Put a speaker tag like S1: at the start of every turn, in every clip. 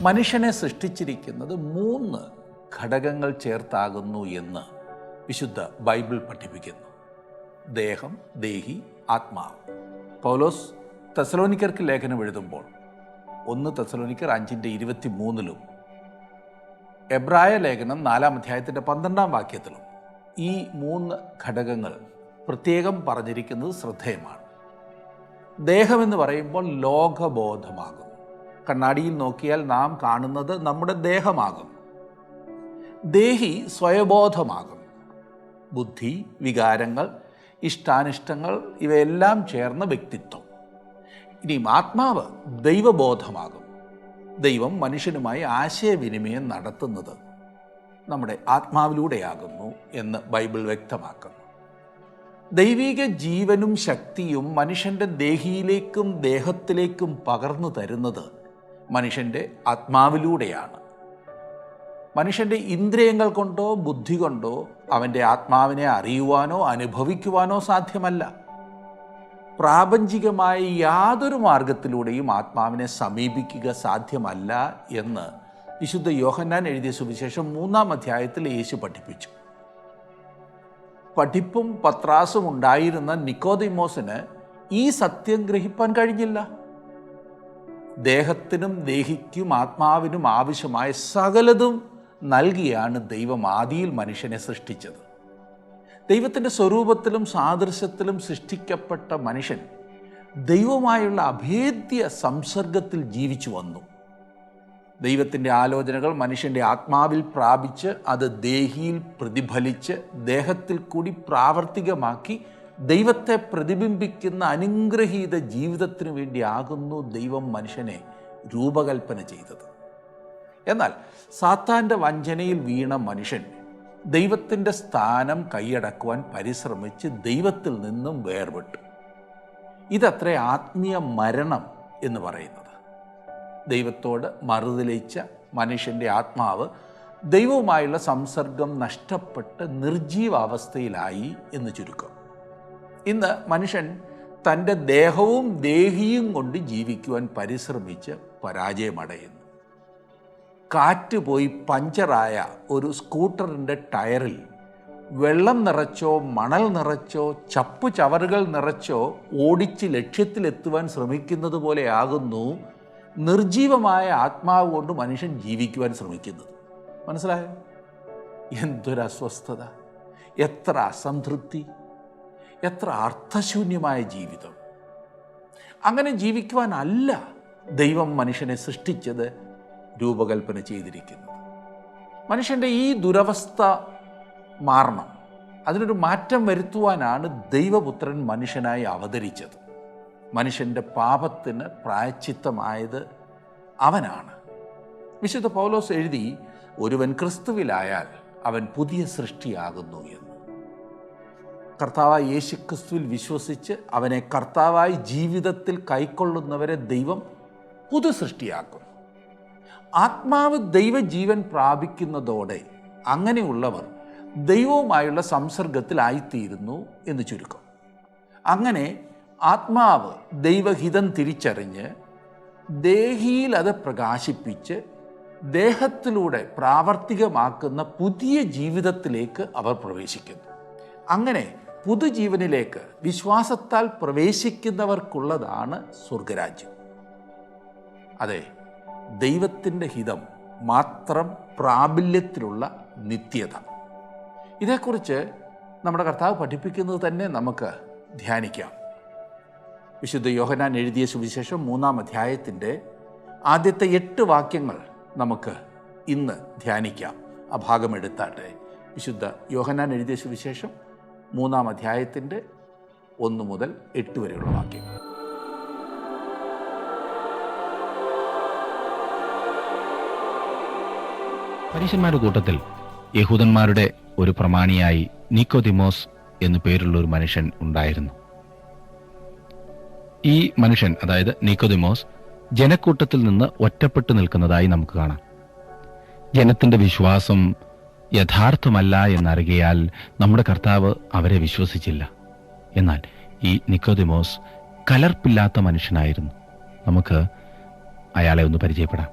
S1: മനുഷ്യനെ സൃഷ്ടിച്ചിരിക്കുന്നത് 3 ഘടകങ്ങൾ ചേർത്താകുന്നു എന്ന് വിശുദ്ധ ബൈബിൾ പഠിപ്പിക്കുന്നു. ദേഹം, ദേഹി, ആത്മാവ്. പൗലോസ് തെസ്സലോനിക്കർക്ക് ലേഖനം എഴുതുമ്പോൾ 1 തെസ്സലോനിക്കർ 5:23 എബ്രായ ലേഖനം 4-ാം അധ്യായത്തിൻ്റെ 12-ാം വാക്യത്തിലും ഈ 3 ഘടകങ്ങൾ പ്രത്യേകം പറഞ്ഞിരിക്കുന്നത് ശ്രദ്ധേയമാണ്. ദേഹമെന്ന് പറയുമ്പോൾ ലോകബോധമാകുന്നു. കണ്ണാടിയിൽ നോക്കിയാൽ നാം കാണുന്നത് നമ്മുടെ ദേഹമാകും. ദേഹി സ്വയബോധമാകും. ബുദ്ധി, വികാരങ്ങൾ, ഇഷ്ടാനിഷ്ടങ്ങൾ ഇവയെല്ലാം ചേർന്ന വ്യക്തിത്വം. ഇനിയും ആത്മാവ് ദൈവബോധമാകും. ദൈവം മനുഷ്യനുമായി ആശയവിനിമയം നടത്തുന്നത് നമ്മുടെ ആത്മാവിലൂടെയാകുന്നു എന്ന് ബൈബിൾ വ്യക്തമാക്കുന്നു. ദൈവിക ജീവനും ശക്തിയും മനുഷ്യൻ്റെ ദേഹിയിലേക്കും ദേഹത്തിലേക്കും പകർന്നു തരുന്നത് മനുഷ്യൻ്റെ ആത്മാവിലൂടെയാണ്. മനുഷ്യൻ്റെ ഇന്ദ്രിയങ്ങൾ കൊണ്ടോ ബുദ്ധി കൊണ്ടോ അവൻ്റെ ആത്മാവിനെ അറിയുവാനോ അനുഭവിക്കുവാനോ സാധ്യമല്ല. പ്രാപഞ്ചികമായ യാതൊരു മാർഗത്തിലൂടെയും ആത്മാവിനെ സമീപിക്കുക സാധ്യമല്ല എന്ന് വിശുദ്ധ യോഹന്നാൻ എഴുതിയ സുവിശേഷം 3-ാം അധ്യായത്തിൽ യേശു പഠിപ്പിച്ചു. പഠിപ്പും പത്രാസും ഉണ്ടായിരുന്ന നിക്കോദിമോസിന് ഈ സത്യം ഗ്രഹിപ്പാൻ കഴിഞ്ഞില്ല. ദേഹത്തിനും ദേഹിക്കും ആത്മാവിനും ആവശ്യമായ സകലതും നൽകിയാണ് ദൈവം ആദിയിൽ മനുഷ്യനെ സൃഷ്ടിച്ചത്. ദൈവത്തിൻ്റെ സ്വരൂപത്തിലും സാദൃശ്യത്തിലും സൃഷ്ടിക്കപ്പെട്ട മനുഷ്യൻ ദൈവവുമായുള്ള അഭേദ്യ സംസർഗത്തിൽ ജീവിച്ചു വന്നു. ദൈവത്തിൻ്റെ ആലോചനകൾ മനുഷ്യൻ്റെ ആത്മാവിൽ പ്രാപിച്ച് അത് ദേഹിയിൽ പ്രതിഫലിച്ച് ദേഹത്തിൽ കൂടി പ്രാവർത്തികമാക്കി ദൈവത്തെ പ്രതിബിംബിക്കുന്ന അനുഗ്രഹീത ജീവിതത്തിനു വേണ്ടിയാകുന്നു ദൈവം മനുഷ്യനെ രൂപകൽപ്പന ചെയ്തത്. എന്നാൽ സാത്താൻ്റെ വഞ്ചനയിൽ വീണ മനുഷ്യൻ ദൈവത്തിൻ്റെ സ്ഥാനം കൈയടക്കുവാൻ പരിശ്രമിച്ച് ദൈവത്തിൽ നിന്നും വേർപെട്ടു. ഇതത്രേ ആത്മീയ മരണം എന്ന് പറയുന്നത്. ദൈവത്തോട് മറുതലിച്ച മനുഷ്യൻ്റെ ആത്മാവ് ദൈവവുമായുള്ള സംസർഗം നഷ്ടപ്പെട്ട് നിർജീവാവസ്ഥയിലായി എന്ന് ചുരുക്കം. ഇന്ന് മനുഷ്യൻ തൻ്റെ ദേഹവും ദേഹിയും കൊണ്ട് ജീവിക്കുവാൻ പരിശ്രമിച്ച് പരാജയമടയുന്നു. കാറ്റ് പോയി പഞ്ചറായ ഒരു സ്കൂട്ടറിൻ്റെ ടയറിൽ വെള്ളം നിറച്ചോ മണൽ നിറച്ചോ ചപ്പു ചവറുകൾ നിറച്ചോ ഓടിച്ച് ലക്ഷ്യത്തിലെത്തുവാൻ ശ്രമിക്കുന്നത് പോലെയാകുന്നു നിർജീവമായ ആത്മാവ് കൊണ്ട് മനുഷ്യൻ ജീവിക്കുവാൻ ശ്രമിക്കുന്നത്. മനസ്സിലായോ? എന്തൊരു അസ്വസ്ഥത, എത്ര അസംതൃപ്തി, എത്ര അർത്ഥശൂന്യമായ ജീവിതം. അങ്ങനെ ജീവിക്കുവാനല്ല ദൈവം മനുഷ്യനെ സൃഷ്ടിച്ചത്, രൂപകൽപ്പന ചെയ്തിരിക്കുന്നത്. മനുഷ്യൻ്റെ ഈ ദുരവസ്ഥ മാറണം. അതിനൊരു മാറ്റം വരുത്തുവാനാണ് ദൈവപുത്രൻ മനുഷ്യനായി അവതരിച്ചത്. മനുഷ്യൻ്റെ പാപത്തിന് പ്രായശ്ചിത്തമായത് അവനാണ്. വിശുദ്ധ പൗലോസ് എഴുതി, ഒരുവൻ ക്രിസ്തുവിലായാൽ അവൻ പുതിയ സൃഷ്ടിയാകുന്നു എന്ന്. കർത്താവായ യേശു ക്രിസ്തുവിൽ വിശ്വസിച്ച് അവനെ കർത്താവായി ജീവിതത്തിൽ കൈക്കൊള്ളുന്നവരെ ദൈവം പുതു സൃഷ്ടിയാക്കും. ആത്മാവ് ദൈവജീവൻ പ്രാപിക്കുന്നതോടെ അങ്ങനെയുള്ളവർ ദൈവവുമായുള്ള സംസർഗത്തിലായിത്തീരുന്നു എന്ന് ചുരുക്കം. അങ്ങനെ ആത്മാവ് ദൈവഹിതം തിരിച്ചറിഞ്ഞ് ദേഹിയിൽ അത് പ്രകാശിപ്പിച്ച് ദേഹത്തിലൂടെ പ്രാവർത്തികമാക്കുന്ന പുതിയ ജീവിതത്തിലേക്ക് അവർ പ്രവേശിക്കുന്നു. അങ്ങനെ പുതുജീവനിലേക്ക് വിശ്വാസത്താൽ പ്രവേശിക്കുന്നവർക്കുള്ളതാണ് സ്വർഗരാജ്യം. അതെ, ദൈവത്തിൻ്റെ ഹിതം മാത്രം പ്രാബല്യത്തിലുള്ള നിത്യത. ഇതേക്കുറിച്ച് നമ്മുടെ കർത്താവ് പഠിപ്പിക്കുന്നത് തന്നെ നമുക്ക് ധ്യാനിക്കാം. വിശുദ്ധ യോഹന്നാൻ എഴുതിയ സുവിശേഷം 3-ാം അധ്യായത്തിൻ്റെ ആദ്യത്തെ 8 വാക്യങ്ങൾ നമുക്ക് ഇന്ന് ധ്യാനിക്കാം. ആ ഭാഗം എടുത്താട്ടെ. വിശുദ്ധ യോഹന്നാൻ എഴുതിയ സുവിശേഷം 3-ാം അധ്യായത്തിൻ്റെ 1 മുതൽ 8 വരെയുള്ള വാക്യങ്ങൾ.
S2: പരീശന്മാരുടെ കൂട്ടത്തിൽ യഹൂദന്മാരുടെ ഒരു പ്രമാണിയായി നിക്കോദിമോസ് എന്നു പേരുള്ള ഒരു മനുഷ്യൻ ഉണ്ടായിരുന്നു. ഈ മനുഷ്യൻ, അതായത് നിക്കോദിമോസ്, ജനക്കൂട്ടത്തിൽ നിന്ന് ഒറ്റപ്പെട്ടു നിൽക്കുന്നതായി നമുക്ക് കാണാം. ജനത്തിന്റെ വിശ്വാസം യഥാർത്ഥമല്ല എന്നറിയാൽ നമ്മുടെ കർത്താവ് അവരെ വിശ്വസിച്ചില്ല. എന്നാൽ ഈ നിക്കോദിമോസ് കലർപ്പില്ലാത്ത മനുഷ്യനായിരുന്നു. നമുക്ക് അയാളെ ഒന്ന് പരിചയപ്പെടാം.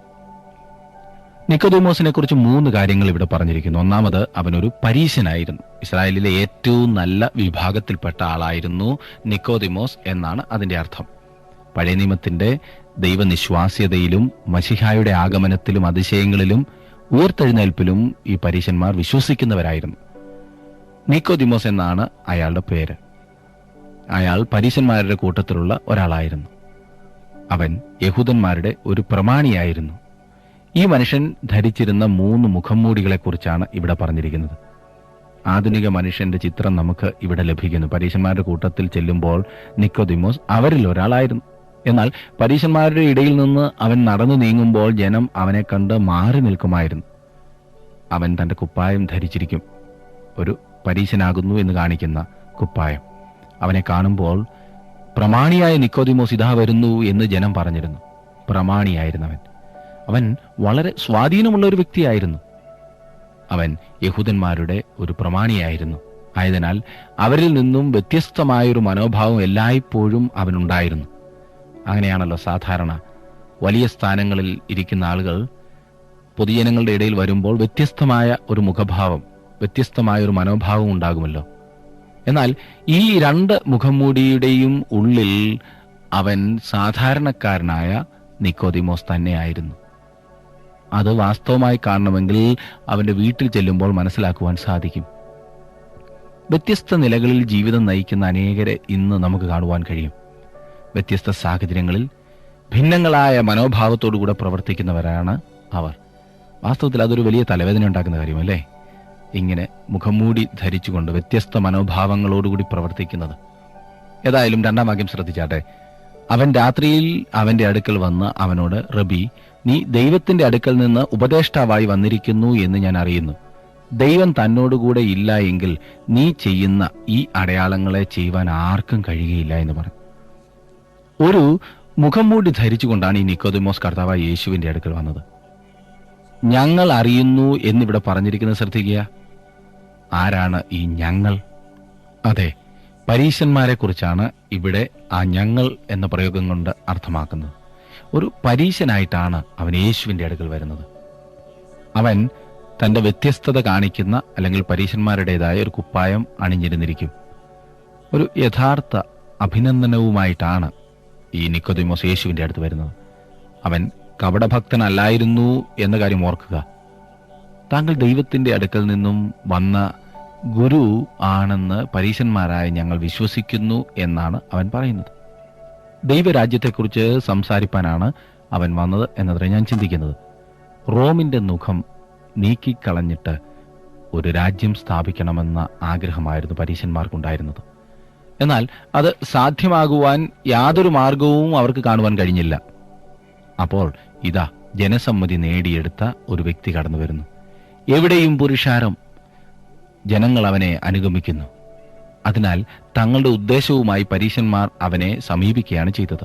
S2: നിക്കോദീമോസിനെ കുറിച്ച് 3 കാര്യങ്ങൾ ഇവിടെ പറഞ്ഞിരിക്കുന്നു. ഒന്നാമത്, അവനൊരു പരീശനായിരുന്നു. ഇസ്രായേലിലെ ഏറ്റവും നല്ല വിഭാഗത്തിൽപ്പെട്ട ആളായിരുന്നു നിക്കോദീമോസ് എന്നാണ് അതിന്റെ അർത്ഥം. പഴയ നിയമത്തിന്റെ ദൈവനിശ്വാസ്യതയിലും മശിഹായുടെ ആഗമനത്തിലും അതിശയങ്ങളിലും ഉയർത്തെഴുന്നേൽപ്പിലും ഈ പരീശന്മാർ വിശ്വസിക്കുന്നവരായിരുന്നു. നിക്കോദീമോസ് എന്നാണ് അയാളുടെ പേര്. അയാൾ പരീശന്മാരുടെ കൂട്ടത്തിലുള്ള ഒരാളായിരുന്നു. അവൻ യഹൂദന്മാരുടെ ഒരു പ്രമാണിയായിരുന്നു. ഈ മനുഷ്യൻ ധരിച്ചിരുന്ന 3 മുഖംമൂടികളെക്കുറിച്ചാണ് ഇവിടെ പറഞ്ഞിരിക്കുന്നത്. ആധുനിക മനുഷ്യന്റെ ചിത്രം നമുക്ക് ഇവിടെ ലഭിക്കുന്നു. പരീശന്മാരുടെ കൂട്ടത്തിൽ ചെല്ലുമ്പോൾ നിക്കോദീമോസ് അവരിൽ ഒരാളായിരുന്നു. എന്നാൽ പരീശന്മാരുടെ ഇടയിൽ നിന്ന് അവൻ നടന്നു നീങ്ങുമ്പോൾ ജനം അവനെ കണ്ട് മാറി നിൽക്കുമായിരുന്നു. അവൻ തന്റെ കുപ്പായം ധരിച്ചിരിക്കും, ഒരു പരീശനാകുന്നു എന്ന് കാണിക്കുന്ന കുപ്പായം. അവനെ കാണുമ്പോൾ പ്രമാണിയായ നിക്കോദീമോസ് ഇതാ വരുന്നു എന്ന് ജനം പറഞ്ഞിരുന്നു. പ്രമാണിയായിരുന്നവൻ. അവൻ വളരെ സ്വാധീനമുള്ള ഒരു വ്യക്തിയായിരുന്നു. അവൻ യഹൂദന്മാരുടെ ഒരു പ്രമാണിയായിരുന്നു. ആയതിനാൽ അവരിൽ നിന്നും വ്യത്യസ്തമായൊരു മനോഭാവം എല്ലായ്പ്പോഴും അവനുണ്ടായിരുന്നു. അങ്ങനെയാണല്ലോ സാധാരണ വലിയ സ്ഥാനങ്ങളിൽ ഇരിക്കുന്ന ആളുകൾ പൊതുജനങ്ങളുടെ ഇടയിൽ വരുമ്പോൾ വ്യത്യസ്തമായ ഒരു മുഖഭാവം, വ്യത്യസ്തമായ ഒരു മനോഭാവം ഉണ്ടാകുമല്ലോ. എന്നാൽ ഈ 2 മുഖംമൂടിയുടെയും ഉള്ളിൽ അവൻ സാധാരണക്കാരനായ നിക്കോദീമോസ് തന്നെയായിരുന്നു. അത് വാസ്തവമായി കാണണമെങ്കിൽ അവന്റെ വീട്ടിൽ ചെല്ലുമ്പോൾ മനസ്സിലാക്കുവാൻ സാധിക്കും. വ്യത്യസ്ത നിലകളിൽ ജീവിതം നയിക്കുന്ന അനേകരെ ഇന്ന് നമുക്ക് കാണുവാൻ കഴിയും. വ്യത്യസ്ത സാഹചര്യങ്ങളിൽ ഭിന്നങ്ങളായ മനോഭാവത്തോടുകൂടെ പ്രവർത്തിക്കുന്നവരാണ് അവർ. വാസ്തവത്തിൽ അതൊരു വലിയ തലവേദന ഉണ്ടാക്കുന്ന കാര്യമല്ലേ, ഇങ്ങനെ മുഖംമൂടി ധരിച്ചുകൊണ്ട് വ്യത്യസ്ത മനോഭാവങ്ങളോടുകൂടി പ്രവർത്തിക്കുന്നത്. ഏതായാലും 2-ാം വാക്യം ശ്രദ്ധിച്ചാട്ടെ. അവൻ രാത്രിയിൽ അവന്റെ അടുക്കൽ വന്ന് അവനോട്, റബി, നീ ദൈവത്തിന്റെ അടുക്കൽ നിന്ന് ഉപദേഷ്ടാവായി വന്നിരിക്കുന്നു എന്ന് ഞാൻ അറിയുന്നു. ദൈവം തന്നോടുകൂടെ ഇല്ല എങ്കിൽ നീ ചെയ്യുന്ന ഈ അടയാളങ്ങളെ ചെയ്യുവാൻ ആർക്കും കഴിയുകയില്ല എന്ന് പറഞ്ഞു. ഒരു മുഖംമൂടി ധരിച്ചുകൊണ്ടാണ് ഈ നിക്കോദീമോസ് കർത്താവായ യേശുവിന്റെ അടുക്കൽ വന്നത്. ഞങ്ങൾ അറിയുന്നു എന്നിവിടെ പറഞ്ഞിരിക്കുന്നത് ശ്രദ്ധിക്കുക. ആരാണ് ഈ ഞങ്ങൾ? അതെ, പരീശന്മാരെ കുറിച്ചാണ് ഇവിടെ ആ ഞങ്ങൾ എന്ന പ്രയോഗം കൊണ്ട് അർത്ഥമാക്കുന്നത്. ഒരു പരീശനായിട്ടാണ് അവൻ യേശുവിന്റെ അടുക്കൽ വരുന്നത്. അവൻ തന്റെ വ്യത്യസ്തത കാണിക്കുന്ന അല്ലെങ്കിൽ പരീശന്മാരുടേതായ ഒരു കുപ്പായം അണിഞ്ഞിരുന്നിരിക്കും. ഒരു യഥാർത്ഥ അഭിനന്ദനവുമായിട്ടാണ് ഈ നിക്കോദീമോസ് യേശുവിന്റെ അടുത്ത് വരുന്നത്. അവൻ കപടഭക്തനല്ലായിരുന്നു എന്ന കാര്യം ഓർക്കുക. താങ്കൾ ദൈവത്തിന്റെ അടുക്കൽ നിന്നും വന്ന ഗുരു ആണെന്ന് പരീശന്മാരായ ഞങ്ങൾ വിശ്വസിക്കുന്നു എന്നാണ് അവൻ പറയുന്നത്. ദൈവരാജ്യത്തെക്കുറിച്ച് സംസാരിപ്പാനാണ് അവൻ വന്നത് എന്നത്ര ഞാൻ ചിന്തിക്കുന്നത്. റോമിന്റെ മുഖം നീക്കിക്കളഞ്ഞിട്ട് ഒരു രാജ്യം സ്ഥാപിക്കണമെന്ന ആഗ്രഹമായിരുന്നു പരീശന്മാർക്കുണ്ടായിരുന്നത്. എന്നാൽ അത് സാധ്യമാകുവാൻ യാതൊരു മാർഗവും അവർക്ക് കാണുവാൻ കഴിഞ്ഞില്ല. അപ്പോൾ ഇതാ ജനസമ്മതി നേടിയെടുത്ത ഒരു വ്യക്തി കടന്നു വരുന്നു. എവിടെയും പുരുഷാരം, ജനങ്ങൾ അവനെ അനുഗമിക്കുന്നു. അതിനാൽ തങ്ങളുടെ ഉദ്ദേശവുമായി പരീശന്മാർ അവനെ സമീപിക്കുകയാണ് ചെയ്തത്.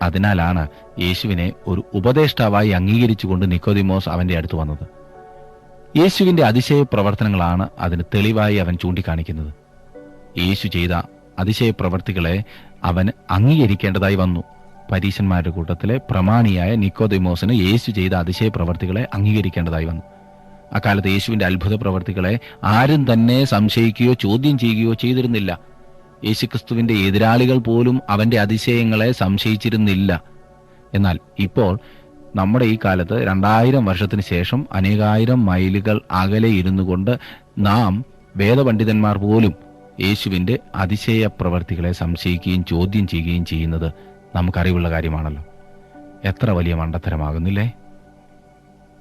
S2: അതിനാലാണ് യേശുവിനെ ഒരു ഉപദേഷ്ടാവായി അംഗീകരിച്ചുകൊണ്ട് നിക്കോദീമോസ് അവന്റെ അടുത്ത് വന്നത്. യേശുവിന്റെ അതിശയ പ്രവർത്തനങ്ങളാണ് അതിന് തെളിവായി അവൻ ചൂണ്ടിക്കാണിക്കുന്നത്. യേശു ചെയ്ത അതിശയ പ്രവർത്തികളെ അവൻ അംഗീകരിക്കേണ്ടതായി വന്നു. പരീശന്മാരുടെ കൂട്ടത്തിലെ പ്രമാണിയായ നിക്കോദീമോസിന് യേശു ചെയ്ത അതിശയ പ്രവർത്തികളെ അംഗീകരിക്കേണ്ടതായി വന്നു. അക്കാലത്ത് യേശുവിന്റെ അത്ഭുത പ്രവർത്തികളെ ആരും തന്നെ സംശയിക്കുകയോ ചോദ്യം ചെയ്യുകയോ ചെയ്തിരുന്നില്ല. യേശുക്രിസ്തുവിന്റെ എതിരാളികൾ പോലും അവന്റെ അതിശയങ്ങളെ സംശയിച്ചിരുന്നില്ല. എന്നാൽ ഇപ്പോൾ നമ്മുടെ ഈ കാലത്ത് 2000 വർഷത്തിന് ശേഷം അനേകായിരം മൈലുകൾ അകലെ ഇരുന്നു കൊണ്ട് നാം വേദപണ്ഡിതന്മാർ പോലും യേശുവിന്റെ അതിശയ പ്രവർത്തികളെ സംശയിക്കുകയും ചോദ്യം ചെയ്യുകയും ചെയ്യുന്നത് നമുക്കറിവുള്ള കാര്യമാണല്ലോ. എത്ര വലിയ മണ്ടത്തരമാകുന്നില്ലേ?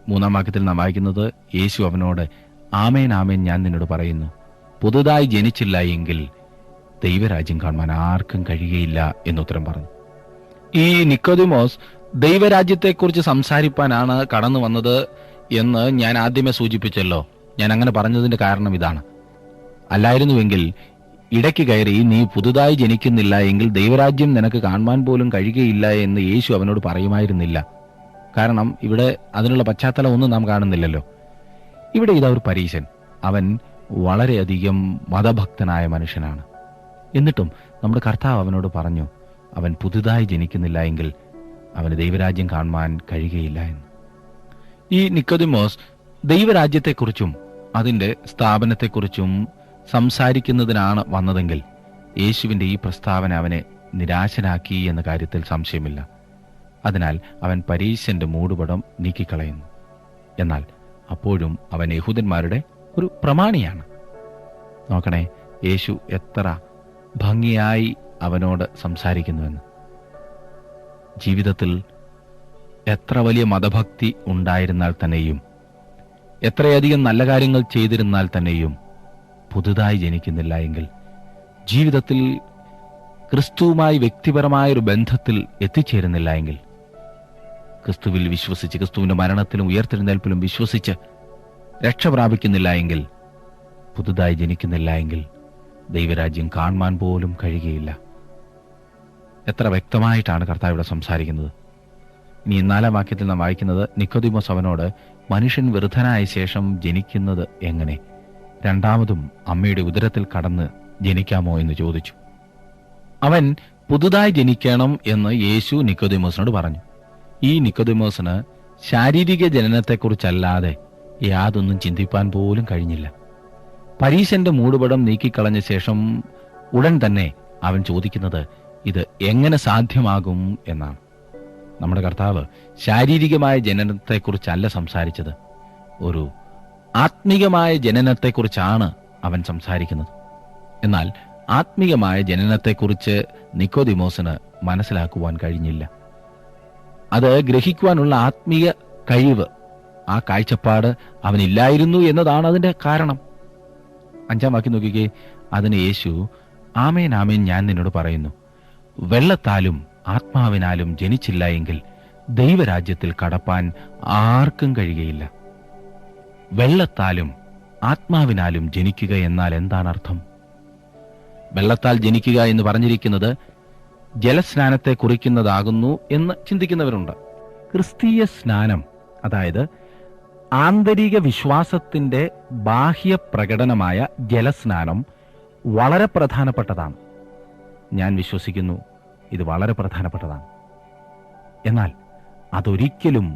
S2: 3-ാം വാക്യത്തിൽ നാം വായിക്കുന്നത്, യേശു അവനോട്, ആമേൻ ആമേൻ ഞാൻ നിന്നോട് പറയുന്നു, പുതുതായി ജനിച്ചില്ല എങ്കിൽ ദൈവരാജ്യം കാണുവാൻ ആർക്കും കഴിയുകയില്ല എന്നുത്തരം പറഞ്ഞു. ഈ നിക്കോദീമോസ് ദൈവരാജ്യത്തെക്കുറിച്ച് സംസാരിപ്പാനാണ് കടന്നു വന്നത് എന്ന് ഞാൻ ആദ്യമേ സൂചിപ്പിച്ചല്ലോ. ഞാൻ അങ്ങനെ പറഞ്ഞതിന്റെ കാരണം ഇതാണ്. അല്ലായിരുന്നുവെങ്കിൽ ഇടയ്ക്ക് കയറി നീ പുതുതായി ജനിക്കുന്നില്ല എങ്കിൽ ദൈവരാജ്യം നിനക്ക് കാണുവാൻ പോലും കഴിയുകയില്ല എന്ന് യേശു അവനോട് പറയുമായിരുന്നില്ല. കാരണം ഇവിടെ അതിനുള്ള പശ്ചാത്തലം ഒന്നും നാം കാണുന്നില്ലല്ലോ. ഇവിടെ ഇതാ ഒരു പരീശൻ. അവൻ വളരെയധികം മതഭക്തനായ മനുഷ്യനാണ്. എന്നിട്ടും നമ്മുടെ കർത്താവ് അവനോട് പറഞ്ഞു, അവൻ പുതുതായി ജനിക്കുന്നില്ല എങ്കിൽ അവന് ദൈവരാജ്യം കാണുവാൻ കഴിയുകയില്ല എന്ന്. ഈ നിക്കോദിമോസ് ദൈവരാജ്യത്തെക്കുറിച്ചും അതിൻ്റെ സ്ഥാപനത്തെക്കുറിച്ചും സംസാരിക്കുന്നതിനാണ് വന്നതെങ്കിൽ യേശുവിൻ്റെ ഈ പ്രസ്താവന അവനെ നിരാശനാക്കി എന്ന കാര്യത്തിൽ സംശയമില്ല. അതിനാൽ അവൻ പരീശന്റെ മൂടുപടം നീക്കിക്കളയുന്നു. എന്നാൽ അപ്പോഴും അവൻ യഹൂദന്മാരുടെ ഒരു പ്രമാണിയാണ്. നോക്കണേ, യേശു എത്ര ഭംഗിയായി അവനോട് സംസാരിക്കുന്നുവെന്ന്. ജീവിതത്തിൽ എത്ര വലിയ മതഭക്തി ഉണ്ടായിരുന്നാൽ തന്നെയും, എത്രയധികം നല്ല കാര്യങ്ങൾ ചെയ്തിരുന്നാൽ തന്നെയും പുതുതായി ജനിക്കുന്നില്ല എങ്കിൽ, ജീവിതത്തിൽ ക്രിസ്തുവുമായി വ്യക്തിപരമായൊരു ബന്ധത്തിൽ എത്തിച്ചേരുന്നില്ല എങ്കിൽ, ക്രിസ്തുവിൽ വിശ്വസിച്ച് ക്രിസ്തുവിന്റെ മരണത്തിലും ഉയർത്തെഴുന്നേൽപ്പിലും വിശ്വസിച്ച് രക്ഷ പ്രാപിക്കുന്നില്ല എങ്കിൽ, പുതുതായി ജനിക്കുന്നില്ല എങ്കിൽ ദൈവരാജ്യം കാണുവാൻ പോലും കഴിയുകയില്ല. എത്ര വ്യക്തമായിട്ടാണ് കർത്താവ് ഇവിടെ സംസാരിക്കുന്നത്. ഇനി 4-ാം വാക്യത്തിൽ നാം വായിക്കുന്നത്, നിക്കോദിമോസ് അവനോട്, മനുഷ്യൻ വൃദ്ധനായ ശേഷം ജനിക്കുന്നത് എങ്ങനെ? രണ്ടാമതും അമ്മയുടെ ഉദരത്തിൽ കടന്ന് ജനിക്കാമോ എന്ന് ചോദിച്ചു. അവൻ പുതുതായി ജനിക്കണം എന്ന് യേശു നിക്കോദിമോസിനോട് പറഞ്ഞു. ഈ നിക്കോദിമോസിന് ശാരീരിക ജനനത്തെക്കുറിച്ചല്ലാതെ യാതൊന്നും ചിന്തിപ്പാൻ പോലും കഴിഞ്ഞില്ല. പരീശന്റെ മൂടുപടം നീക്കിക്കളഞ്ഞ ശേഷം ഉടൻ തന്നെ അവൻ ചോദിക്കുന്നത് ഇത് എങ്ങനെ സാധ്യമാകും എന്നാണ്. നമ്മുടെ കർത്താവ് ശാരീരികമായ ജനനത്തെക്കുറിച്ചല്ല സംസാരിച്ചത്, ഒരു ആത്മീകമായ ജനനത്തെക്കുറിച്ചാണ് അവൻ സംസാരിക്കുന്നത്. എന്നാൽ ആത്മീകമായ ജനനത്തെക്കുറിച്ച് നിക്കോദിമോസിന് മനസ്സിലാക്കുവാൻ കഴിഞ്ഞില്ല. അത് ഗ്രഹിക്കുവാനുള്ള ആത്മീയ കഴിവ്, ആ കാഴ്ചപ്പാട് അവനില്ലായിരുന്നു എന്നതാണ് അതിന്റെ കാരണം. 5-ാം വാക്യം നോക്കിക്കേ. അതിന് യേശു, ആമേൻ ആമേൻ ഞാൻ നിന്നോട് പറയുന്നു, വെള്ളത്താലും ആത്മാവിനാലും ജനിച്ചില്ല എങ്കിൽ ദൈവരാജ്യത്തിൽ കടപ്പാൻ ആർക്കും കഴിയുകയില്ല. വെള്ളത്താലും ആത്മാവിനാലും ജനിക്കുക എന്നാൽ എന്താണ് അർത്ഥം? വെള്ളത്താൽ ജനിക്കുക എന്ന് പറഞ്ഞിരിക്കുന്നത് ജലസ്നാനത്തെ കുറിക്കുന്നതാകുന്നു എന്ന് ചിന്തിക്കുന്നവരുണ്ട്. ക്രിസ്തീയ സ്നാനം, അതായത് ആന്തരിക വിശ്വാസത്തിന്റെ ബാഹ്യ പ്രകടനമായ ജലസ്നാനം വളരെ പ്രധാനപ്പെട്ടതാണ്. ഞാൻ വിശ്വസിക്കുന്നു ഇത് വളരെ പ്രധാനപ്പെട്ടതാണ്. എന്നാൽ അതൊരിക്കലും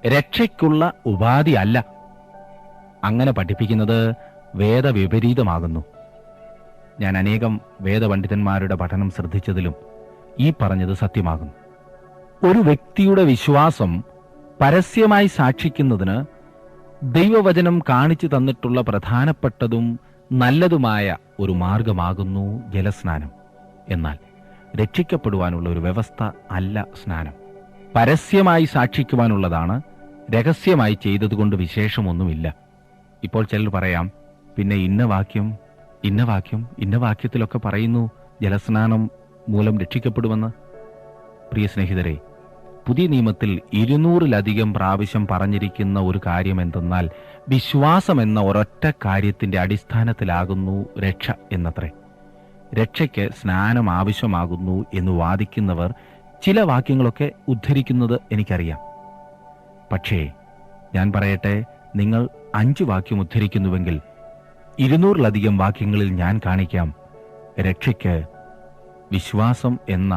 S2: രക്ഷയ്ക്കുള്ള ഉപാധി അല്ല. അങ്ങനെ പഠിപ്പിക്കുന്നത് വേദവിപരീതമാകുന്നു. ഞാൻ അനേകം വേദപണ്ഡിതന്മാരുടെ പഠനം ശ്രദ്ധിച്ചതിലും ഈ പറഞ്ഞത് സത്യമാകുന്നു. ഒരു വ്യക്തിയുടെ വിശ്വാസം പരസ്യമായി സാക്ഷിക്കുന്നതിന് ദൈവവചനം കാണിച്ചു തന്നിട്ടുള്ള പ്രധാനപ്പെട്ടതും നല്ലതുമായ ഒരു മാർഗമാകുന്നു ജലസ്നാനം. എന്നാൽ രക്ഷിക്കപ്പെടുവാനുള്ള ഒരു വ്യവസ്ഥ അല്ല സ്നാനം. പരസ്യമായി സാക്ഷിക്കുവാനുള്ളതാണ്. രഹസ്യമായി ചെയ്തതുകൊണ്ട് വിശേഷമൊന്നുമില്ല. ഇപ്പോൾ ചിലർ പറയാം, പിന്നെ ഇന്ന വാക്യത്തിലൊക്കെ പറയുന്നു ജലസ്നാനം മൂലം രക്ഷിക്കപ്പെടുമെന്ന്. പ്രിയ സ്നേഹിതരെ, പുതിയ നിയമത്തിൽ 200-ലധികം പ്രാവശ്യം പറഞ്ഞിരിക്കുന്ന ഒരു കാര്യം എന്തെന്നാൽ വിശ്വാസം എന്ന ഒരൊറ്റ കാര്യത്തിന്റെ അടിസ്ഥാനത്തിലാകുന്നു രക്ഷ എന്നത്രേ. രക്ഷയ്ക്ക് സ്നാനം ആവശ്യമാകുന്നു എന്ന് വാദിക്കുന്നവർ ചില വാക്യങ്ങളൊക്കെ ഉദ്ധരിക്കുന്നത് എനിക്കറിയാം. പക്ഷേ ഞാൻ പറയട്ടെ, നിങ്ങൾ 5 വാക്യം ഉദ്ധരിക്കുന്നുവെങ്കിൽ 200-ലധികം വാക്യങ്ങളിൽ ഞാൻ കാണിക്കാം രക്ഷയ്ക്ക് വിശ്വാസം എന്ന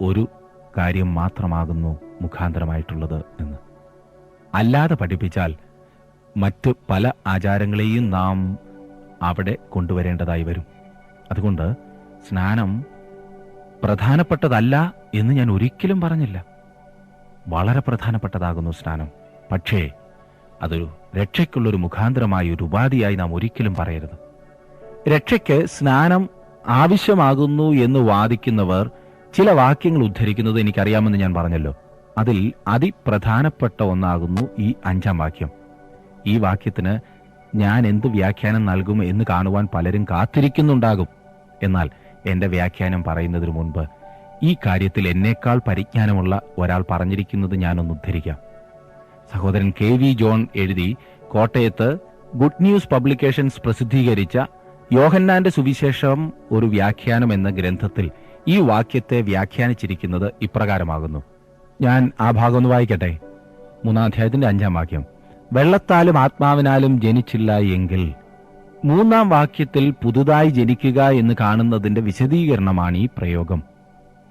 S2: ഒരു കാര്യം മാത്രമാകുന്നു മുഖാന്തരമായിട്ടുള്ളത് എന്ന്. അല്ലാതെ പഠിപ്പിച്ചാൽ മറ്റ് പല ആചാരങ്ങളെയും നാം അവിടെ കൊണ്ടുവരേണ്ടതായി വരും. അതുകൊണ്ട് സ്നാനം പ്രധാനപ്പെട്ടതല്ല എന്ന് ഞാൻ ഒരിക്കലും പറഞ്ഞില്ല. വളരെ പ്രധാനപ്പെട്ടതാകുന്നു സ്നാനം. പക്ഷേ അതൊരു രക്ഷയ്ക്കുള്ളൊരു മുഖാന്തരമായ ഒരു ഉപാധിയായി നാം ഒരിക്കലും പറയരുത്. രക്ഷയ്ക്ക് സ്നാനം ആവശ്യമാകുന്നു എന്ന് വാദിക്കുന്നവർ ചില വാക്യങ്ങൾ ഉദ്ധരിക്കുന്നത് എനിക്കറിയാമെന്ന് ഞാൻ പറഞ്ഞല്ലോ. അതിൽ അതിപ്രധാനപ്പെട്ട ഒന്നാകുന്നു ഈ 5-ാം വാക്യം. ഈ വാക്യത്തിന് ഞാൻ എന്ത് വ്യാഖ്യാനം നൽകും എന്ന് കാണുവാൻ പലരും കാത്തിരിക്കുന്നുണ്ടാകും. എന്നാൽ എന്റെ വ്യാഖ്യാനം പറയുന്നതിനു മുൻപ് ഈ കാര്യത്തിൽ എന്നേക്കാൾ പരിജ്ഞാനമുള്ള ഒരാൾ പറഞ്ഞിരിക്കുന്നത് ഞാനൊന്ന് ഉദ്ധരിക്കാം. സഹോദരൻ KV ജോൺ എഴുതി കോട്ടയത്ത് ഗുഡ് ന്യൂസ് പബ്ലിക്കേഷൻസ് പ്രസിദ്ധീകരിച്ച യോഹന്നാന്റെ സുവിശേഷം ഒരു വ്യാഖ്യാനം എന്ന ഗ്രന്ഥത്തിൽ ഈ വാക്യത്തെ വ്യാഖ്യാനിച്ചിരിക്കുന്നത് ഇപ്രകാരമാകുന്നു. ഞാൻ ആ ഭാഗം ഒന്ന് വായിക്കട്ടെ. 3-ാം അധ്യായത്തിന്റെ 5-ാം വാക്യം. വെള്ളത്താലും ആത്മാവിനാലും ജനിച്ചില്ല എങ്കിൽ. 3-ാം വാക്യത്തിൽ പുതുതായി ജനിക്കുക എന്ന് കാണുന്നതിന്റെ വിശദീകരണമാണ് ഈ പ്രയോഗം.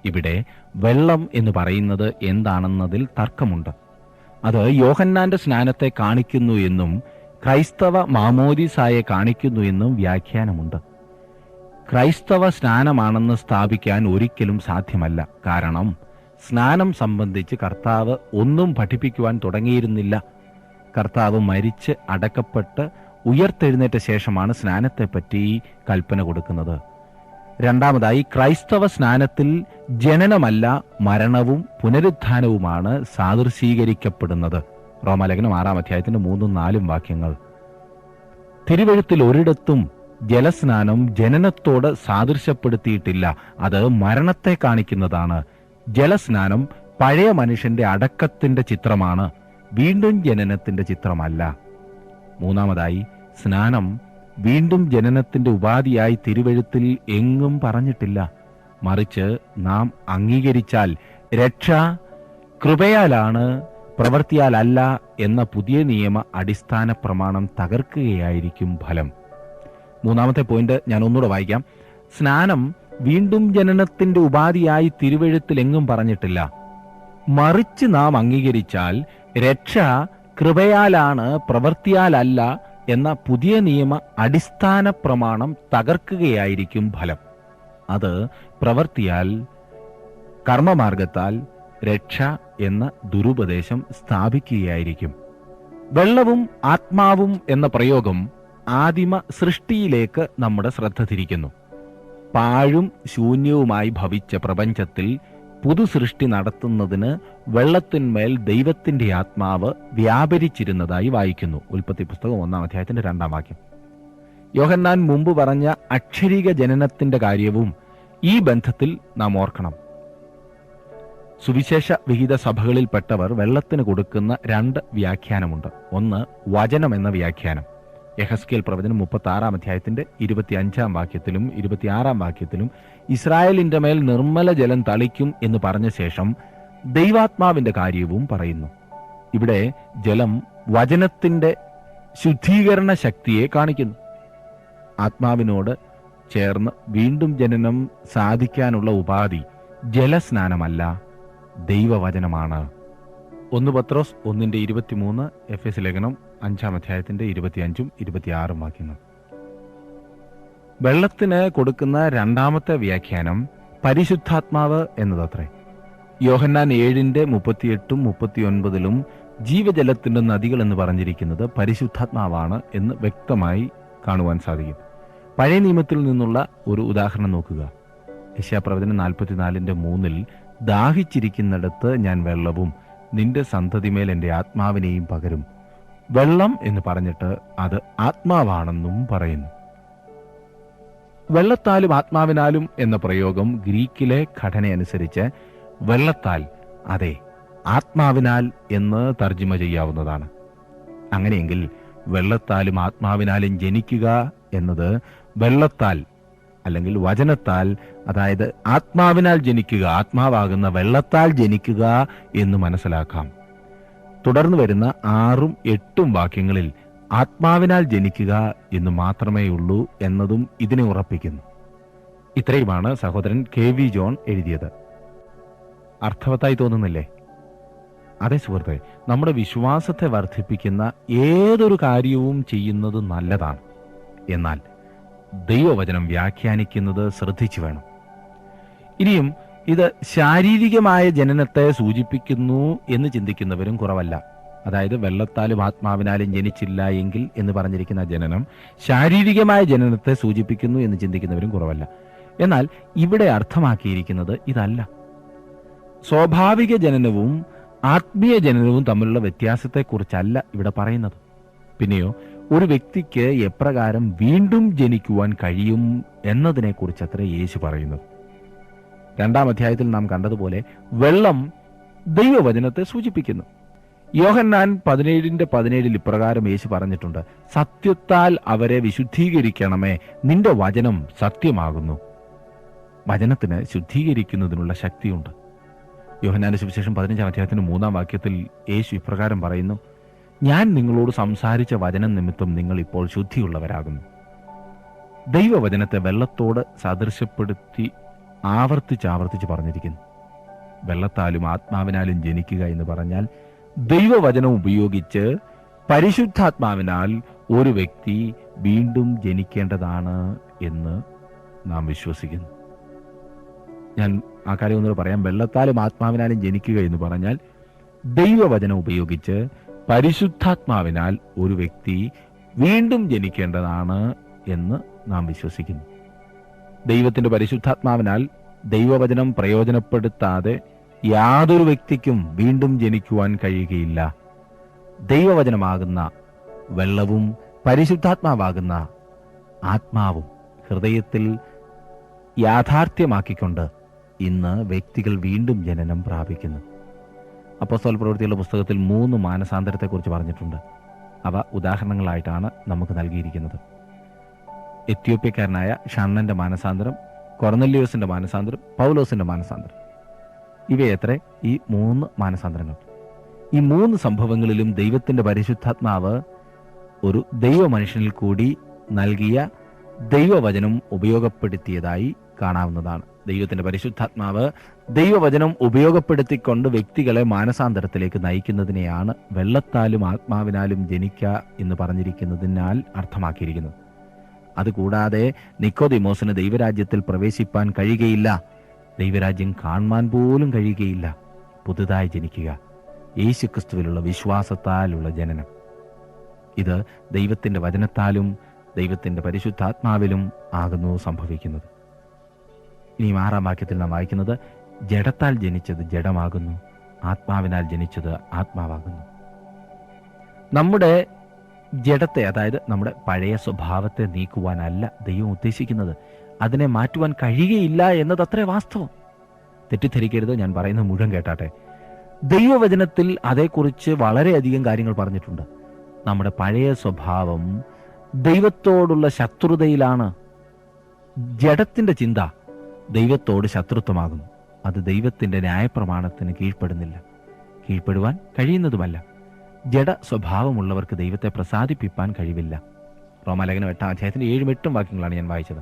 S2: ഇവിടെ വെള്ളം എന്ന് പറയുന്നത് എന്താണെന്നതിൽ തർക്കമുണ്ട്. അത് യോഹന്നാന്റെ സ്നാനത്തെ കാണിക്കുന്നു എന്നും ക്രൈസ്തവ മാമോദീസായെ കാണിക്കുന്നു എന്നും വ്യാഖ്യാനമുണ്ട്. ക്രൈസ്തവ സ്നാനമാണെന്ന് സ്ഥാപിക്കാൻ ഒരിക്കലും സാധ്യമല്ല. കാരണം സ്നാനം സംബന്ധിച്ച് കർത്താവ് ഒന്നും പഠിപ്പിക്കുവാൻ തുടങ്ങിയിരുന്നില്ല. കർത്താവ് മരിച്ച് അടക്കപ്പെട്ട് ഉയർത്തെഴുന്നേറ്റ ശേഷമാണ് സ്നാനത്തെപ്പറ്റി കൽപ്പന കൊടുക്കുന്നത്. രണ്ടാമതായി, ക്രൈസ്തവ സ്നാനത്തിൽ ജനനമല്ല മരണവും പുനരുത്ഥാനവുമാണ് സാദൃശീകരിക്കപ്പെടുന്നത്. റോമാലേഖനം 6-3-4 വാക്യങ്ങൾ. തിരുവെഴുത്തിൽ ഒരിടത്തും ജലസ്നാനം ജനനത്തോട് സാദൃശ്യപ്പെടുത്തിയിട്ടില്ല. അത് മരണത്തെ കാണിക്കുന്നതാണ്. ജലസ്നാനം പഴയ മനുഷ്യന്റെ അടക്കത്തിന്റെ ചിത്രമാണ്, വീണ്ടും ജനനത്തിന്റെ ചിത്രമല്ല. മൂന്നാമതായി, സ്നാനം വീണ്ടും ജനനത്തിന്റെ ഉപാധിയായി തിരുവെഴുത്തിൽ എങ്ങും പറഞ്ഞിട്ടില്ല. മറിച്ച് നാം അംഗീകരിച്ചാൽ രക്ഷ കൃപയാലാണ്, പ്രവൃത്തിയാലല്ല എന്ന പുതിയ നിയമ അടിസ്ഥാന പ്രമാണം തകർക്കുകയായിരിക്കും ഫലം. മൂന്നാമത്തെ പോയിന്റ് ഞാൻ ഒന്നുകൂടെ വായിക്കാം. സ്നാനം വീണ്ടും ജനനത്തിന്റെ ഉപാധിയായി തിരുവെഴുത്തിൽ എങ്ങും പറഞ്ഞിട്ടില്ല. മറിച്ച് നാം അംഗീകരിച്ചാൽ രക്ഷ കൃപയാലാണ്, പ്രവൃത്തിയാലല്ല എന്ന പുതിയ നിയമ അടിസ്ഥാന പ്രമാണം തകർക്കുകയായിരിക്കും ഫലം. അത് പ്രവൃത്തിയാൽ, കർമ്മമാർഗത്താൽ രക്ഷ എന്ന ദുരുപദേശം സ്ഥാപിക്കുകയായിരിക്കും. വെള്ളവും ആത്മാവും എന്ന പ്രയോഗം ആദിമ സൃഷ്ടിയിലേക്ക് നമ്മുടെ ശ്രദ്ധ തിരിക്കുന്നു. പാഴും ശൂന്യവുമായി ഭവിച്ച പ്രപഞ്ചത്തിൽ പുതുസൃഷ്ടി നടത്തുന്നതിന് വെള്ളത്തിന്മേൽ ദൈവത്തിന്റെ ആത്മാവ് വ്യാപരിച്ചിരുന്നതായി വായിക്കുന്നു. ഉൽപ്പത്തി പുസ്തകം 1-2 വാക്യം. യോഹന്നാൻ മുമ്പ് പറഞ്ഞ അക്ഷരിക ജനനത്തിന്റെ കാര്യവും ഈ ബന്ധത്തിൽ നാം ഓർക്കണം. സുവിശേഷ വിഹിത സഭകളിൽപ്പെട്ടവർ വെള്ളത്തിന് കൊടുക്കുന്ന 2 വ്യാഖ്യാനമുണ്ട്. ഒന്ന്, വചനം എന്ന വ്യാഖ്യാനം. യെഹെസ്കേൽ പ്രവചനം 36-25 വാക്യത്തിലും 26 വാക്യത്തിലും ഇസ്രായേലിന്റെ മേൽ നിർമ്മല ജലം തളിക്കും എന്ന് പറഞ്ഞ ശേഷം ദൈവാത്മാവിന്റെ കാര്യവും പറയുന്നു. ഇവിടെ ജലം വചനത്തിന്റെ ശുദ്ധീകരണ ശക്തിയെ കാണിക്കുന്നു. ആത്മാവിനോട് ചേർന്ന് വീണ്ടും ജനനം സാധിക്കാനുള്ള ഉപാധി ജലസ്നാനമല്ല, ദൈവവചനമാണ്. 1 പത്രോസ് 1:23, എഫെസ് ലേഖനം 5-25-26 വാക്യങ്ങൾ. വെള്ളത്തിന് കൊടുക്കുന്ന 2ാമത്തെ വ്യാഖ്യാനം പരിശുദ്ധാത്മാവ് എന്നതത്രേ. യോഹന്നാൻ 7:38-39 ജീവജലത്തിന്റെ നദികൾ എന്ന് പറഞ്ഞിരിക്കുന്നത് പരിശുദ്ധാത്മാവാണ് എന്ന് വ്യക്തമായി കാണുവാൻ സാധിക്കും. പഴയ നിയമത്തിൽ നിന്നുള്ള ഒരു ഉദാഹരണം നോക്കുക. യെശയ്യാപ്രവചനം 44:3 ദാഹിച്ചിരിക്കുന്നിടത്ത് ഞാൻ വെള്ളവും നിന്റെ സന്തതിമേൽ എൻ്റെ ആത്മാവിനെയും പകരും. വെള്ളം എന്ന് പറഞ്ഞിട്ട് അത് ആത്മാവാണെന്നും പറയുന്നു. വെള്ളത്താലും ആത്മാവിനാലും എന്ന പ്രയോഗം ഗ്രീക്കിലെ ഘടനയനുസരിച്ച് വെള്ളത്താൽ, അതെ ആത്മാവിനാൽ എന്ന് തർജ്ജിമ ചെയ്യാവുന്നതാണ്. അങ്ങനെയെങ്കിൽ വെള്ളത്താലും ആത്മാവിനാലും ജനിക്കുക എന്നത് വെള്ളത്താൽ അല്ലെങ്കിൽ വചനത്താൽ, അതായത് ആത്മാവിനാൽ ജനിക്കുക, ആത്മാവാകുന്ന വെള്ളത്താൽ ജനിക്കുക എന്ന് മനസ്സിലാക്കാം. തുടർന്ന് വരുന്ന 6-8 വാക്യങ്ങളിൽ ആത്മാവിനാൽ ജനിക്കുക എന്ന് മാത്രമേ ഉള്ളൂ എന്നതും ഇതിനെ ഉറപ്പിക്കുന്നു. ഇത്രയുമാണ് സഹോദരൻ KV ജോൺ എഴുതിയത്. അർത്ഥവത്തായി തോന്നുന്നില്ലേ? അതേ സുഹൃത്തെ, നമ്മുടെ വിശ്വാസത്തെ വർദ്ധിപ്പിക്കുന്ന ഏതൊരു കാര്യവും ചെയ്യുന്നത് നല്ലതാണ്. എന്നാൽ ദൈവവചനം വ്യാഖ്യാനിക്കുന്നത് ശ്രദ്ധിച്ചു വേണം. ഇനിയും ഇത് ശാരീരികമായ ജനനത്തെ സൂചിപ്പിക്കുന്നു എന്ന് ചിന്തിക്കുന്നവരും കുറവല്ല. അതായത് വെള്ളത്താലും ആത്മാവിനാലും ജനിച്ചില്ല എങ്കിൽ എന്ന് പറഞ്ഞിരിക്കുന്ന ജനനം ശാരീരികമായ ജനനത്തെ സൂചിപ്പിക്കുന്നു എന്ന് ചിന്തിക്കുന്നവരും കുറവല്ല. എന്നാൽ ഇവിടെ അർത്ഥമാക്കിയിരിക്കുന്നത് ഇതല്ല. സ്വാഭാവിക ജനനവും ആത്മീയ ജനനവും തമ്മിലുള്ള വ്യത്യാസത്തെക്കുറിച്ചല്ല ഇവിടെ പറയുന്നത്. പിന്നെയോ ഒരു വ്യക്തിക്ക് എപ്രകാരം വീണ്ടും ജനിക്കുവാൻ കഴിയും എന്നതിനെക്കുറിച്ചത്രേ യേശു പറയുന്നത്. 2-ാം അധ്യായത്തിൽ നാം കണ്ടതുപോലെ വെള്ളം ദൈവവചനത്തെ സൂചിപ്പിക്കുന്നു. യോഹന്നാൻ 17:17 ഇപ്രകാരം യേശു പറഞ്ഞിട്ടുണ്ട്, സത്യത്താൽ അവരെ വിശുദ്ധീകരിക്കണമേ, നിന്റെ വചനം സത്യമാകുന്നു. വചനത്തിന് ശുദ്ധീകരിക്കുന്നതിനുള്ള ശക്തിയുണ്ട്. യോഹന്നാന്റെ സുവിശേഷം 15-ാം അധ്യായത്തിന്റെ 3-ാം വാക്യത്തിൽ യേശു ഇപ്രകാരം പറയുന്നു, ഞാൻ നിങ്ങളോട് സംസാരിച്ച വചനം നിമിത്തം നിങ്ങൾ ഇപ്പോൾ ശുദ്ധിയുള്ളവരാകുന്നു. ദൈവവചനത്തെ വെള്ളത്തോട് സദൃശ്യപ്പെടുത്തി ആവർത്തിച്ച് പറഞ്ഞിരിക്കുന്നു. വെള്ളത്താലും ആത്മാവിനാലും ജനിക്കുക എന്ന് പറഞ്ഞാൽ ദൈവവചനം ഉപയോഗിച്ച് പരിശുദ്ധാത്മാവിനാൽ ഒരു വ്യക്തി വീണ്ടും ജനിക്കേണ്ടതാണ് എന്ന് നാം വിശ്വസിക്കുന്നു. ഞാൻ ആ കാര്യം ഒന്നുകൂടെ പറയാം. വെള്ളത്താലും ആത്മാവിനാലും ജനിക്കുക എന്ന് പറഞ്ഞാൽ ദൈവവചനം ഉപയോഗിച്ച് പരിശുദ്ധാത്മാവിനാൽ ഒരു വ്യക്തി വീണ്ടും ജനിക്കേണ്ടതാണ് എന്ന് നാം വിശ്വസിക്കുന്നു. ദൈവത്തിന്റെ പരിശുദ്ധാത്മാവിനാൽ ദൈവവചനം പ്രയോജനപ്പെടുത്താതെ യാതൊരു വ്യക്തിക്കും വീണ്ടും ജനിക്കുവാൻ കഴിയുകയില്ല. ദൈവവചനമാകുന്ന വെള്ളവും പരിശുദ്ധാത്മാവാകുന്ന ആത്മാവും ഹൃദയത്തിൽ യാഥാർത്ഥ്യമാക്കിക്കൊണ്ട് ഇന്ന് വ്യക്തികൾ വീണ്ടും ജനനം പ്രാപിക്കുന്നു. അപ്പോസ്തല പ്രവൃത്തികളുടെ പുസ്തകത്തിൽ 3 മാനസാന്തരത്തെക്കുറിച്ച് പറഞ്ഞിട്ടുണ്ട്. അവ ഉദാഹരണങ്ങളായിട്ടാണ് നമുക്ക് നൽകിയിരിക്കുന്നത്. എത്യോപ്യക്കാരനായ ഷണ്ണന്റെ മാനസാന്തരം, കൊർന്നല്യോസിന്റെ മാനസാന്തരം, പൗലോസിന്റെ മാനസാന്തരം, ഇവയത്രേ ഈ 3 മാനസാന്തരങ്ങൾ. ഈ 3 സംഭവങ്ങളിലും ദൈവത്തിന്റെ പരിശുദ്ധാത്മാവ് ഒരു ദൈവ മനുഷ്യനിൽ കൂടി നൽകിയ ദൈവവചനം ഉപയോഗപ്പെടുത്തിയതായി കാണാവുന്നതാണ്. ദൈവത്തിന്റെ പരിശുദ്ധാത്മാവ് ദൈവവചനം ഉപയോഗപ്പെടുത്തിക്കൊണ്ട് വ്യക്തികളെ മാനസാന്തരത്തിലേക്ക് നയിക്കുന്നതിനെയാണ് വെള്ളത്താലും ആത്മാവിനാലും ജനിക്ക എന്ന് പറഞ്ഞിരിക്കുന്നതിനാൽ അർത്ഥമാക്കിയിരിക്കുന്നത്. അതുകൂടാതെ നിക്കോദിമോസിന് ദൈവരാജ്യത്തിൽ പ്രവേശിപ്പാൻ കഴിയുകയില്ല, ദൈവരാജ്യം കാണുവാൻ പോലും കഴിയുകയില്ല. പുതുതായി ജനിക്കുക, യേശുക്രിസ്തുവിലുള്ള വിശ്വാസത്താലുള്ള ജനനം, ഇത് ദൈവത്തിന്റെ വചനത്താലും ദൈവത്തിന്റെ പരിശുദ്ധാത്മാവിലും ആകുന്നു സംഭവിക്കുന്നത്. ഇനി 6-ാം വാക്യത്തിൽ നാം വായിക്കുന്നത്, ജഡത്താൽ ജനിച്ചത് ജഡമാകുന്നു, ആത്മാവിനാൽ ജനിച്ചത് ആത്മാവാകുന്നു. നമ്മുടെ ജഡത്തെ, അതായത് നമ്മുടെ പഴയ സ്വഭാവത്തെ നീക്കുവാനല്ല ദൈവം ഉദ്ദേശിക്കുന്നത്. അതിനെ മാറ്റുവാൻ കഴിയുകയില്ല എന്നതത്രേ വാസ്തവം. തെറ്റിദ്ധരിക്കരുത്, ഞാൻ പറയുന്നത് മുഴുവൻ കേട്ടാട്ടെ. ദൈവവചനത്തിൽ അതേക്കുറിച്ച് വളരെയധികം കാര്യങ്ങൾ പറഞ്ഞിട്ടുണ്ട്. നമ്മുടെ പഴയ സ്വഭാവം ദൈവത്തോടുള്ള ശത്രുതയിലാണ്. ജഡത്തിന്റെ ചിന്ത ദൈവത്തോട് ശത്രുത്വമാകുന്നു. അത് ദൈവത്തിന്റെ ന്യായപ്രമാണത്തിന് കീഴ്പ്പെടുന്നില്ല, കീഴ്പ്പെടുവാൻ കഴിയുന്നതുമല്ല. ജഡ സ്വഭാവമുള്ളവർക്ക് ദൈവത്തെ പ്രസാദിപ്പിക്കാൻ കഴിവില്ല. റോമാലേഖനം 8-ാം അധ്യായത്തിന്റെ 7-8 വാക്യങ്ങളാണ് ഞാൻ വായിച്ചത്.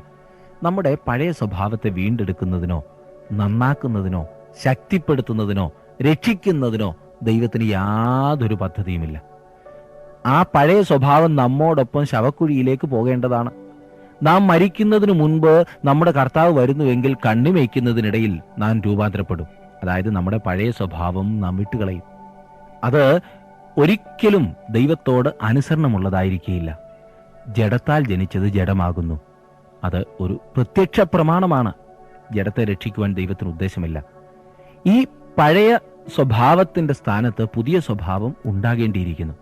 S2: നമ്മുടെ പഴയ സ്വഭാവത്തെ വീണ്ടെടുക്കുന്നതിനോ നന്നാക്കുന്നതിനോ ശക്തിപ്പെടുത്തുന്നതിനോ രക്ഷിക്കുന്നതിനോ ദൈവത്തിന് യാതൊരു പദ്ധതിയുമില്ല. ആ പഴയ സ്വഭാവം നമ്മോടൊപ്പം ശവക്കുഴിയിലേക്ക് പോകേണ്ടതാണ്. നാം മരിക്കുന്നതിന് മുൻപ് നമ്മുടെ കർത്താവ് വരുന്നുവെങ്കിൽ കണ്ണിമയ്ക്കുന്നതിനിടയിൽ നാം രൂപാന്തരപ്പെടും. അതായത് നമ്മുടെ പഴയ സ്വഭാവം നാം വിട്ടുകളയും. അത് ഒരിക്കലും ദൈവത്തോട് അനുസരണമുള്ളതായിരിക്കുകയില്ല. ജഡത്താൽ ജനിച്ചത് ജഡമാകുന്നു. അത് ഒരു പ്രത്യക്ഷ പ്രമാണമാണ്. ജഡത്തെ രക്ഷിക്കുവാൻ ദൈവത്തിന് ഉദ്ദേശമില്ല. ഈ പഴയ സ്വഭാവത്തിന്റെ സ്ഥാനത്ത് പുതിയ സ്വഭാവം ഉണ്ടാകേണ്ടിയിരിക്കുന്നു.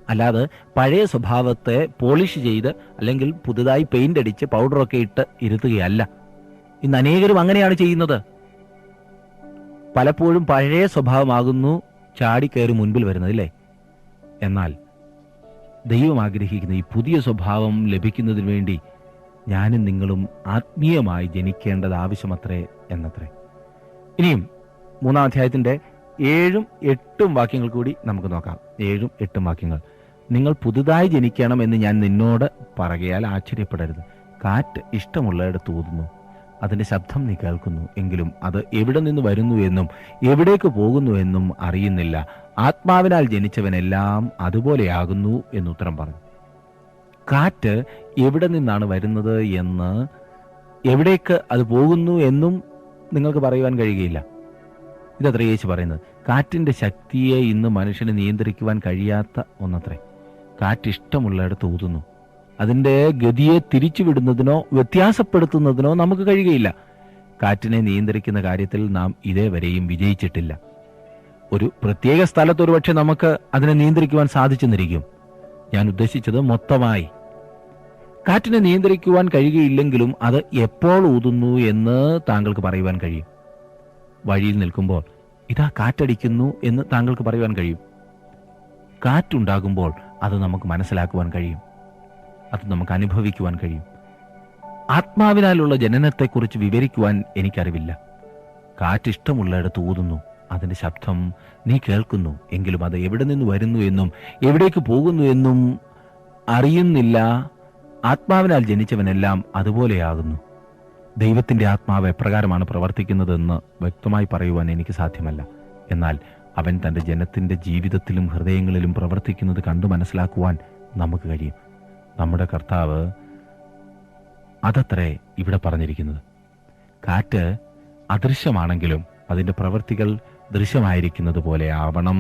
S2: അല്ലാതെ പഴയ സ്വഭാവത്തെ പോളിഷ് ചെയ്ത് അല്ലെങ്കിൽ പുതുതായി പെയിന്റ് അടിച്ച് പൗഡറൊക്കെ ഇട്ട് ഇരുത്തുകയല്ല. ഇന്ന് അനേകരും അങ്ങനെയാണ് ചെയ്യുന്നത്. പലപ്പോഴും പഴയ സ്വഭാവമാകുന്നു ചാടിക്കയറി മുൻപിൽ വരുന്നത്, അല്ലേ? എന്നാൽ ദൈവം ആഗ്രഹിക്കുന്ന ഈ പുതിയ സ്വഭാവം ലഭിക്കുന്നതിന് വേണ്ടി ഞാനും നിങ്ങളും ആത്മീയമായി ജനിക്കേണ്ടത് ആവശ്യമത്രേ എന്നത്രേ. ഇനിയും 3-ാം അധ്യായത്തിന്റെ 7-8 വാക്യങ്ങൾ കൂടി നമുക്ക് നോക്കാം. 7-8 വാക്യങ്ങൾ. നിങ്ങൾ പുതുതായി ജനിക്കണം എന്ന് ഞാൻ നിന്നോട് പറകയാൽ ആശ്ചര്യപ്പെടരുത്. കാറ്റ് ഇഷ്ടമുള്ളയിടത്ത് ഊതുന്നു, അതിന്റെ ശബ്ദം നീ കേൾക്കുന്നു, എങ്കിലും അത് എവിടെ നിന്ന് വരുന്നു എന്നും എവിടേക്ക് പോകുന്നു എന്നും അറിയുന്നില്ല. ആത്മാവിനാൽ ജനിച്ചവനെല്ലാം അതുപോലെയാകുന്നു എന്നുത്തരം പറഞ്ഞു. കാറ്റ് എവിടെ നിന്നാണ് വരുന്നത് എന്ന് എവിടേക്ക് അത് പോകുന്നു എന്നും നിങ്ങൾക്ക് പറയുവാൻ കഴിയുകയില്ല. ഇതത്ര യേശു പറയുന്നത്. കാറ്റിന്റെ ശക്തിയെ ഇന്ന് മനുഷ്യന് നിയന്ത്രിക്കുവാൻ കഴിയാത്ത ഒന്നത്രേ. കാറ്റ് ഇഷ്ടമുള്ളയിടത്ത് ഊതുന്നു. അതിൻ്റെ ഗതിയെ തിരിച്ചുവിടുന്നതിനോ വ്യത്യാസപ്പെടുത്തുന്നതിനോ നമുക്ക് കഴിയുകയില്ല. കാറ്റിനെ നിയന്ത്രിക്കുന്ന കാര്യത്തിൽ നാം ഇതേവരെയും വിജയിച്ചിട്ടില്ല. ഒരു പ്രത്യേക സ്ഥലത്ത് ഒരുപക്ഷെ നമുക്ക് അതിനെ നിയന്ത്രിക്കുവാൻ സാധിച്ചെന്നിരിക്കും. ഞാൻ ഉദ്ദേശിച്ചത് മൊത്തമായി. കാറ്റിനെ നിയന്ത്രിക്കുവാൻ കഴിയുകയില്ലെങ്കിലും അത് എപ്പോൾ ഊതുന്നു എന്ന് താങ്കൾക്ക് പറയുവാൻ കഴിയും. വഴിയിൽ നിൽക്കുമ്പോൾ ഇതാ കാറ്റടിക്കുന്നു എന്ന് താങ്കൾക്ക് പറയുവാൻ കഴിയും. കാറ്റുണ്ടാകുമ്പോൾ അത് നമുക്ക് മനസ്സിലാക്കുവാൻ കഴിയും, അത് നമുക്ക് അനുഭവിക്കുവാൻ കഴിയും. ആത്മാവിനാലുള്ള ജനനത്തെക്കുറിച്ച് വിവരിക്കുവാൻ എനിക്കറിവില്ല. കാറ്റിഷ്ടമുള്ളയിടത്ത് ഊതുന്നു, അതിൻ്റെ ശബ്ദം നീ കേൾക്കുന്നു, എങ്കിലും അത് എവിടെ നിന്ന് വരുന്നു എന്നും എവിടേക്ക് പോകുന്നു എന്നും അറിയുന്നില്ല. ആത്മാവിനാൽ ജനിച്ചവനെല്ലാം അതുപോലെയാകുന്നു. ദൈവത്തിൻ്റെ ആത്മാവ് എപ്രകാരമാണ് പ്രവർത്തിക്കുന്നതെന്ന് വ്യക്തമായി പറയുവാൻ എനിക്ക് സാധ്യമല്ല. എന്നാൽ അവൻ തൻ്റെ ജനത്തിൻ്റെ ജീവിതത്തിലും ഹൃദയങ്ങളിലും പ്രവർത്തിക്കുന്നത് കണ്ടു മനസ്സിലാക്കുവാൻ നമുക്ക് കഴിയും. നമ്മുടെ കർത്താവ് അതത്രേ ഇവിടെ പറഞ്ഞിരിക്കുന്നത്. കാറ്റ് അദൃശ്യമാണെങ്കിലും അതിൻ്റെ പ്രവൃത്തികൾ ദൃശ്യമായിരിക്കുന്നത് പോലെ ആവണം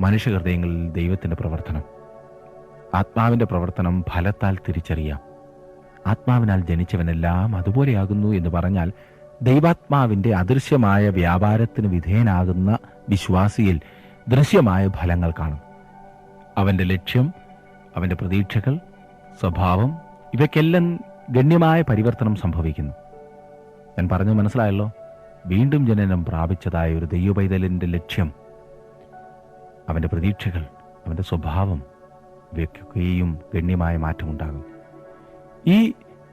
S2: മനുഷ്യഹൃദയങ്ങളിൽ ദൈവത്തിൻ്റെ പ്രവർത്തനം. ആത്മാവിൻ്റെ പ്രവർത്തനം ഫലത്താൽ തിരിച്ചറിയാം. ആത്മാവിനാൽ ജനിച്ചവനെല്ലാം അതുപോലെയാകുന്നു എന്ന് പറഞ്ഞാൽ ദൈവാത്മാവിൻ്റെ അദൃശ്യമായ വ്യാപാരത്തിന് വിധേയനാകുന്ന വിശ്വാസിയിൽ ദൃശ്യമായ ഫലങ്ങൾ കാണും. അവൻ്റെ ലക്ഷ്യം, അവൻ്റെ പ്രതീക്ഷകൾ, സ്വഭാവം, ഇവയ്ക്കെല്ലാം ഗണ്യമായ പരിവർത്തനം സംഭവിക്കുന്നു. ഞാൻ പറഞ്ഞു മനസ്സിലായല്ലോ? വീണ്ടും ജനനം പ്രാപിച്ചതായ ഒരു ദൈവപൈതലിൻ്റെ ലക്ഷ്യം, അവൻ്റെ പ്രതീക്ഷകൾ, അവൻ്റെ സ്വഭാവം, ഇവയ്ക്കൊക്കെയും ഗണ്യമായ മാറ്റമുണ്ടാകും. ഈ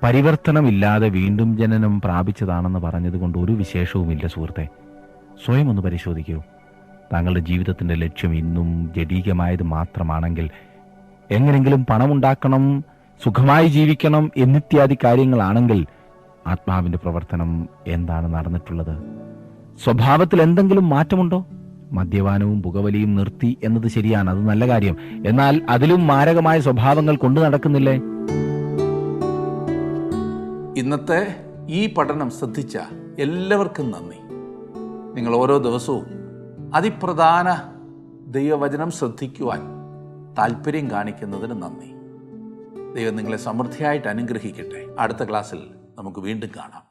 S2: പരിവർത്തനമില്ലാതെ വീണ്ടും ജനനം പ്രാപിച്ചതാണെന്ന് പറഞ്ഞതുകൊണ്ട് ഒരു വിശേഷവുമില്ല സുഹൃത്തെ. സ്വയം ഒന്ന് പരിശോധിക്കൂ. താങ്കളുടെ ജീവിതത്തിൻ്റെ ലക്ഷ്യം ഇന്നും ജഡീകമായത് മാത്രമാണെങ്കിൽ, എങ്ങനെങ്കിലും പണമുണ്ടാക്കണം, സുഖമായി ജീവിക്കണം എന്നിത്യാദി കാര്യങ്ങളാണെങ്കിൽ ആത്മാവിൻ്റെ പ്രവർത്തനം എന്താണ് നടന്നിട്ടുള്ളത്? സ്വഭാവത്തിൽ എന്തെങ്കിലും മാറ്റമുണ്ടോ? മദ്യപാനവും പുകവലിയും നിർത്തി എന്നത് ശരിയാണ്, അത് നല്ല കാര്യം. എന്നാൽ അതിലും മാരകമായ സ്വഭാവങ്ങൾ കൊണ്ടു നടക്കുന്നില്ലേ?
S1: ഇന്നത്തെ ഈ പഠനം ശ്രദ്ധിച്ച എല്ലാവർക്കും നന്ദി. നിങ്ങൾ ഓരോ ദിവസവും അതിപ്രധാന ദൈവവചനം ശ്രദ്ധിക്കുവാൻ താല്പര്യം കാണിക്കുന്നതിന് നന്ദി. ദൈവം നിങ്ങളെ സമൃദ്ധിയായിട്ട് അനുഗ്രഹിക്കട്ടെ. അടുത്ത ക്ലാസ്സിൽ നമുക്ക് വീണ്ടും കാണാം.